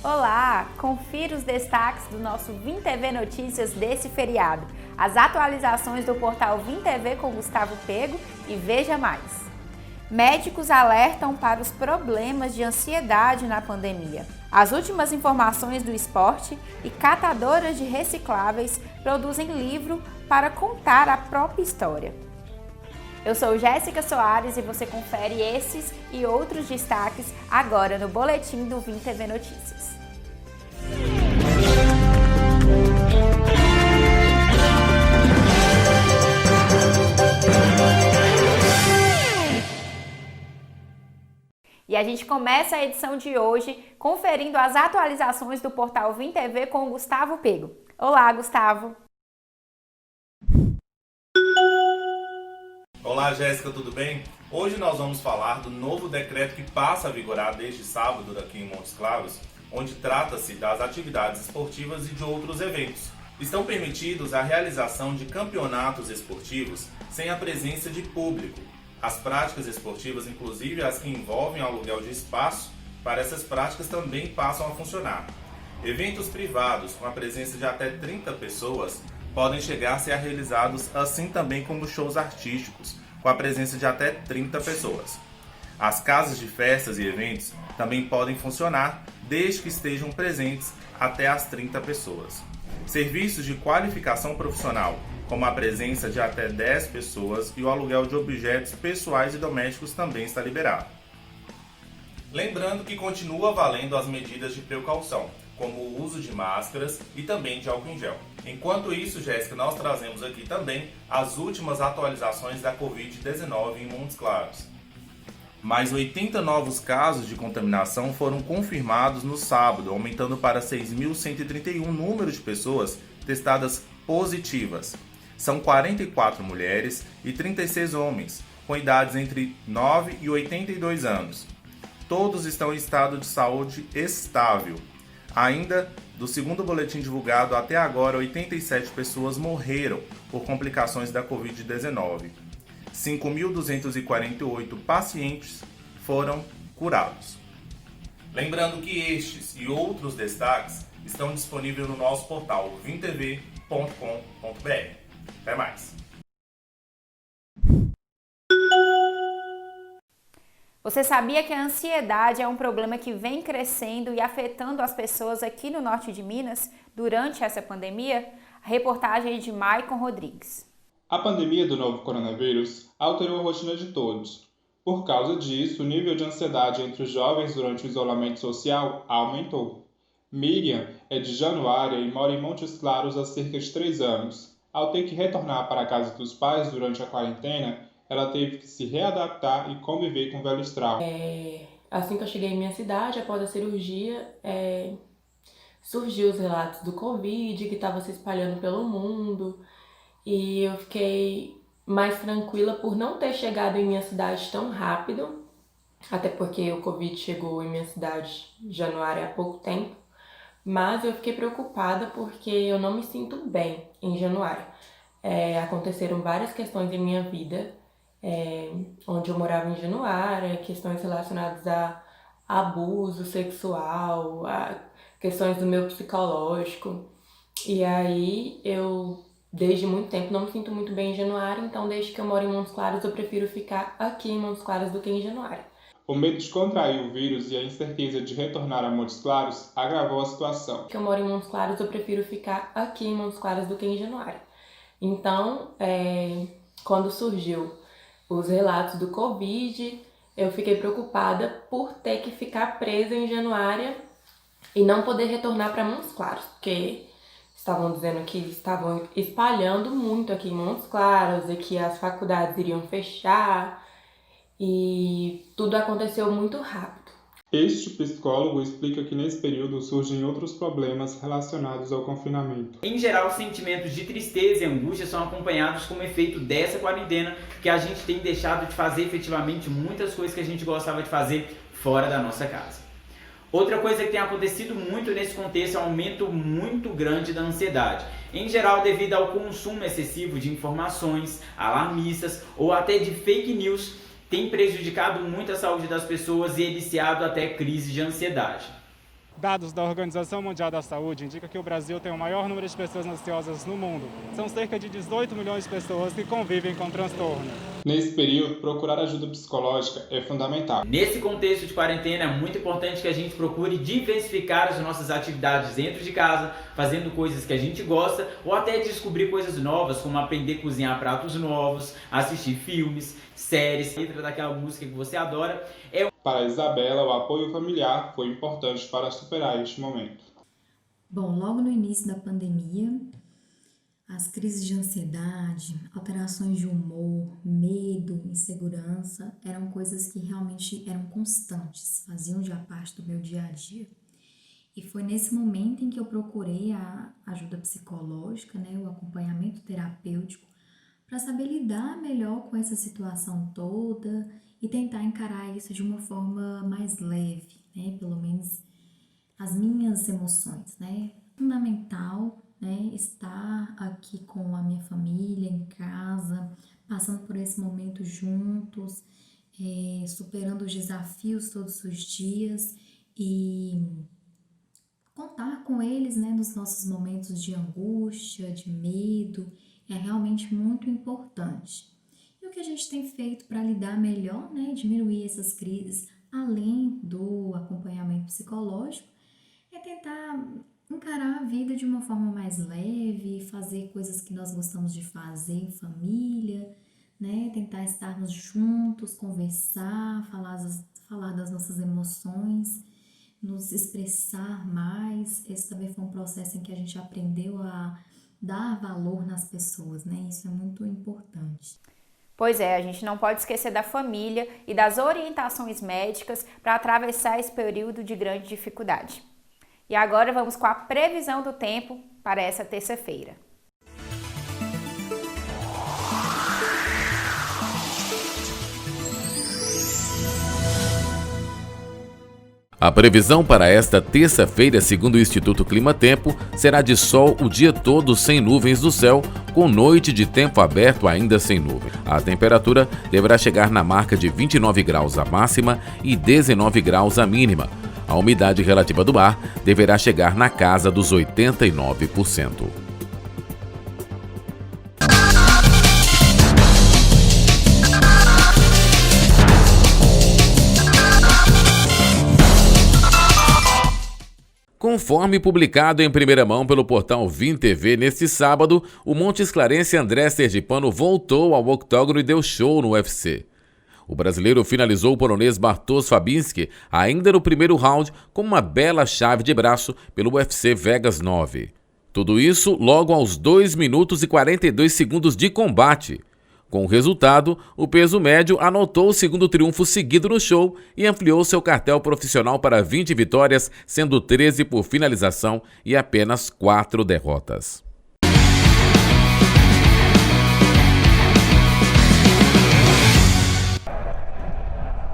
Olá! Confira os destaques do nosso Vim TV Notícias desse feriado, as atualizações do portal Vim TV com Gustavo Pego e veja mais. Médicos alertam para os problemas de ansiedade na pandemia. As últimas informações do esporte e catadoras de recicláveis produzem livro para contar a própria história. Eu sou Jéssica Soares e você confere esses e outros destaques agora no Boletim do Vim TV Notícias. E a gente começa a edição de hoje conferindo as atualizações do portal Vim TV com o Gustavo Pego. Olá, Gustavo! Olá, Jéssica, tudo bem? Hoje nós vamos falar do novo decreto que passa a vigorar desde sábado aqui em Montes Claros, onde trata-se das atividades esportivas e de outros eventos. Estão permitidos a realização de campeonatos esportivos sem a presença de público. As práticas esportivas, inclusive as que envolvem aluguel de espaço, para essas práticas também passam a funcionar. Eventos privados com a presença de até 30 pessoas podem chegar a ser realizados, assim também como shows artísticos, com a presença de até 30 pessoas. As casas de festas e eventos também podem funcionar, desde que estejam presentes até as 30 pessoas. Serviços de qualificação profissional, como a presença de até 10 pessoas e o aluguel de objetos pessoais e domésticos também está liberado. Lembrando que continua valendo as medidas de precaução, como o uso de máscaras e também de álcool em gel. Enquanto isso, Jéssica, nós trazemos aqui também as últimas atualizações da Covid-19 em Montes Claros. Mais 80 novos casos de contaminação foram confirmados no sábado, aumentando para 6.131 o número de pessoas testadas positivas. São 44 mulheres e 36 homens, com idades entre 9 e 82 anos. Todos estão em estado de saúde estável. Ainda, do segundo boletim divulgado até agora, 87 pessoas morreram por complicações da Covid-19. 5.248 pacientes foram curados. Lembrando que estes e outros destaques estão disponíveis no nosso portal vimtv.com.br. Até mais! Você sabia que a ansiedade é um problema que vem crescendo e afetando as pessoas aqui no norte de Minas durante essa pandemia? A reportagem é de Maicon Rodrigues. A pandemia do novo coronavírus alterou a rotina de todos. Por causa disso, o nível de ansiedade entre os jovens durante o isolamento social aumentou. Miriam é de Januária e mora em Montes Claros há cerca de 3 anos. Ao ter que retornar para a casa dos pais durante a quarentena, ela teve que se readaptar e conviver com velhos traumas. Assim que eu cheguei em minha cidade, após a cirurgia, surgiu os relatos do Covid, que estava se espalhando pelo mundo, e eu fiquei mais tranquila por não ter chegado em minha cidade tão rápido, até porque o Covid chegou em minha cidade em Januário há pouco tempo, mas eu fiquei preocupada porque eu não me sinto bem em Januário. Aconteceram várias questões em minha vida, onde eu morava em Januária, questões relacionadas a abuso sexual, a questões do meu psicológico. E aí eu, desde muito tempo, não me sinto muito bem em Januária, então desde que eu moro em Montes Claros eu prefiro ficar aqui em Montes Claros do que em Januária. O medo de contrair o vírus e a incerteza de retornar a Montes Claros agravou a situação. Que eu moro em Montes Claros eu prefiro ficar aqui em Montes Claros do que em Januária. Então, quando surgiu os relatos do Covid, eu fiquei preocupada por ter que ficar presa em Januária e não poder retornar para Montes Claros, porque estavam dizendo que estavam espalhando muito aqui em Montes Claros e que as faculdades iriam fechar e tudo aconteceu muito rápido. Este psicólogo explica que nesse período surgem outros problemas relacionados ao confinamento. Em geral, sentimentos de tristeza e angústia são acompanhados como efeito dessa quarentena, que a gente tem deixado de fazer efetivamente muitas coisas que a gente gostava de fazer fora da nossa casa. Outra coisa que tem acontecido muito nesse contexto é um aumento muito grande da ansiedade. Em geral, devido ao consumo excessivo de informações alarmistas ou até de fake news, tem prejudicado muito a saúde das pessoas e iniciado até crise de ansiedade. Dados da Organização Mundial da Saúde indicam que o Brasil tem o maior número de pessoas ansiosas no mundo. São cerca de 18 milhões de pessoas que convivem com transtorno. Nesse período, procurar ajuda psicológica é fundamental. Nesse contexto de quarentena, é muito importante que a gente procure diversificar as nossas atividades dentro de casa, fazendo coisas que a gente gosta, ou até descobrir coisas novas, como aprender a cozinhar pratos novos, assistir filmes, séries, letra daquela música que você adora. Para a Isabela, o apoio familiar foi importante para superar este momento. Bom, logo no início da pandemia, as crises de ansiedade, alterações de humor, medo, insegurança eram coisas que realmente eram constantes, faziam já parte do meu dia a dia. E foi nesse momento em que eu procurei a ajuda psicológica, o acompanhamento terapêutico, para saber lidar melhor com essa situação toda e tentar encarar isso de uma forma mais leve, pelo menos as minhas emoções, Fundamental, estar aqui com a minha família em casa, passando por esse momento juntos, superando os desafios todos os dias e contar com eles, nos nossos momentos de angústia, de medo, é realmente muito importante. E o que a gente tem feito para lidar melhor, diminuir essas crises, além do acompanhamento psicológico, é tentar encarar a vida de uma forma mais leve, fazer coisas que nós gostamos de fazer em família, tentar estarmos juntos, conversar, falar das nossas emoções, nos expressar mais. Esse também foi um processo em que a gente aprendeu a dar valor nas pessoas, Isso é muito importante. Pois é, a gente não pode esquecer da família e das orientações médicas para atravessar esse período de grande dificuldade. E agora vamos com a previsão do tempo para essa terça-feira. A previsão para esta terça-feira, segundo o Instituto Climatempo, será de sol o dia todo sem nuvens no céu, com noite de tempo aberto ainda sem nuvem. A temperatura deverá chegar na marca de 29 graus a máxima e 19 graus a mínima. A umidade relativa do ar deverá chegar na casa dos 89%. Conforme publicado em primeira mão pelo portal Vim TV neste sábado, o monte-esclarense André Sergipano voltou ao octógono e deu show no UFC. O brasileiro finalizou o polonês Bartosz Fabinski ainda no primeiro round com uma bela chave de braço pelo UFC Vegas 9. Tudo isso logo aos 2 minutos e 42 segundos de combate. Com o resultado, o peso médio anotou o segundo triunfo seguido no show e ampliou seu cartel profissional para 20 vitórias, sendo 13 por finalização e apenas 4 derrotas.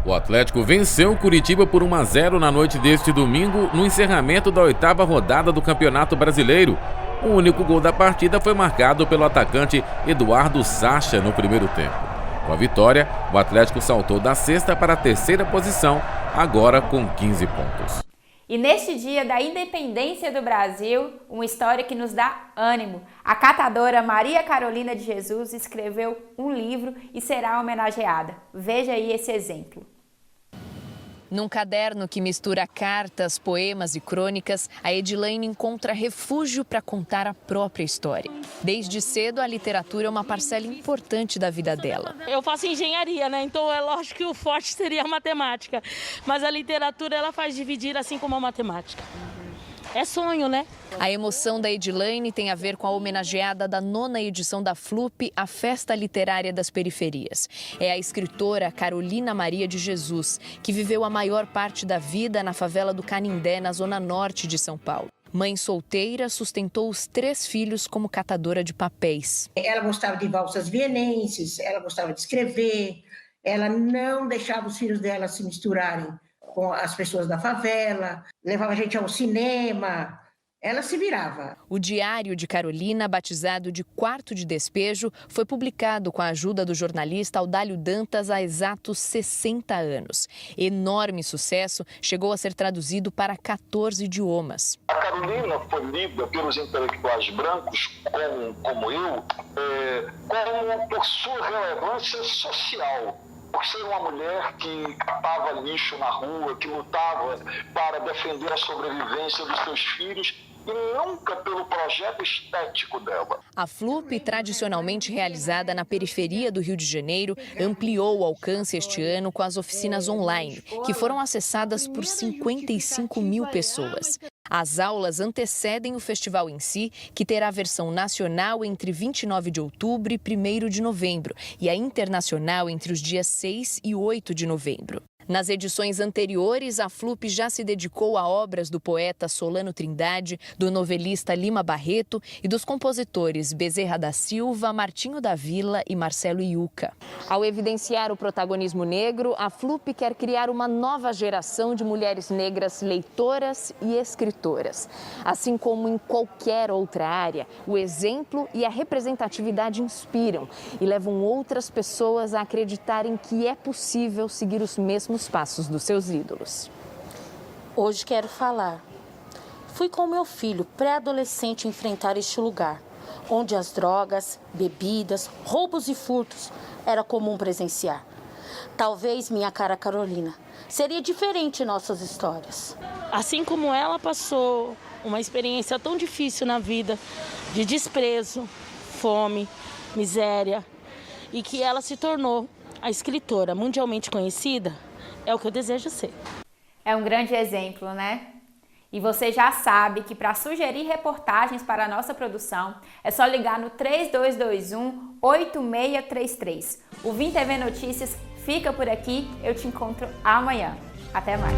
O Atlético venceu o Curitiba por 1-0 na noite deste domingo, no encerramento da 8ª rodada do Campeonato Brasileiro. O único gol da partida foi marcado pelo atacante Eduardo Sacha no primeiro tempo. Com a vitória, o Atlético saltou da 6ª para a 3ª posição, agora com 15 pontos. E neste dia da independência do Brasil, uma história que nos dá ânimo. A catadora Maria Carolina de Jesus escreveu um livro e será homenageada. Veja aí esse exemplo. Num caderno que mistura cartas, poemas e crônicas, a Edilaine encontra refúgio para contar a própria história. Desde cedo, a literatura é uma parcela importante da vida dela. Eu faço engenharia, Então é lógico que o forte seria a matemática. Mas a literatura, ela faz dividir assim como a matemática. É sonho, A emoção da Edilaine tem a ver com a homenageada da 9ª edição da FLUP, a Festa Literária das Periferias. É a escritora Carolina Maria de Jesus, que viveu a maior parte da vida na favela do Canindé, na zona norte de São Paulo. Mãe solteira, sustentou os 3 filhos como catadora de papéis. Ela gostava de valsas vienenses, ela gostava de escrever, ela não deixava os filhos dela se misturarem com as pessoas da favela, levava a gente ao cinema, ela se virava. O diário de Carolina, batizado de Quarto de Despejo, foi publicado com a ajuda do jornalista Audálio Dantas há exatos 60 anos. Enorme sucesso, chegou a ser traduzido para 14 idiomas. A Carolina foi lida pelos intelectuais brancos, como eu, como por sua relevância social. Por ser uma mulher que catava lixo na rua, que lutava para defender a sobrevivência dos seus filhos e nunca pelo projeto estético dela. A FLUP, tradicionalmente realizada na periferia do Rio de Janeiro, ampliou o alcance este ano com as oficinas online, que foram acessadas por 55 mil pessoas. As aulas antecedem o festival em si, que terá a versão nacional entre 29 de outubro e 1º de novembro, e a internacional entre os dias 6 e 8 de novembro. Nas edições anteriores, a FLUP já se dedicou a obras do poeta Solano Trindade, do novelista Lima Barreto e dos compositores Bezerra da Silva, Martinho da Vila e Marcelo Iuca. Ao evidenciar o protagonismo negro, a FLUP quer criar uma nova geração de mulheres negras leitoras e escritoras. Assim como em qualquer outra área, o exemplo e a representatividade inspiram e levam outras pessoas a acreditarem que é possível seguir os mesmos passos dos seus ídolos. Hoje quero falar. Fui com meu filho pré-adolescente enfrentar este lugar, onde as drogas, bebidas, roubos e furtos era comum presenciar. Talvez minha cara Carolina seria diferente em nossas histórias. Assim como ela passou uma experiência tão difícil na vida, de desprezo, fome, miséria, e que ela se tornou a escritora mundialmente conhecida, é o que eu desejo ser. É um grande exemplo, né? E você já sabe que para sugerir reportagens para a nossa produção, é só ligar no 3221-8633. O Vim TV Notícias fica por aqui, eu te encontro amanhã. Até mais!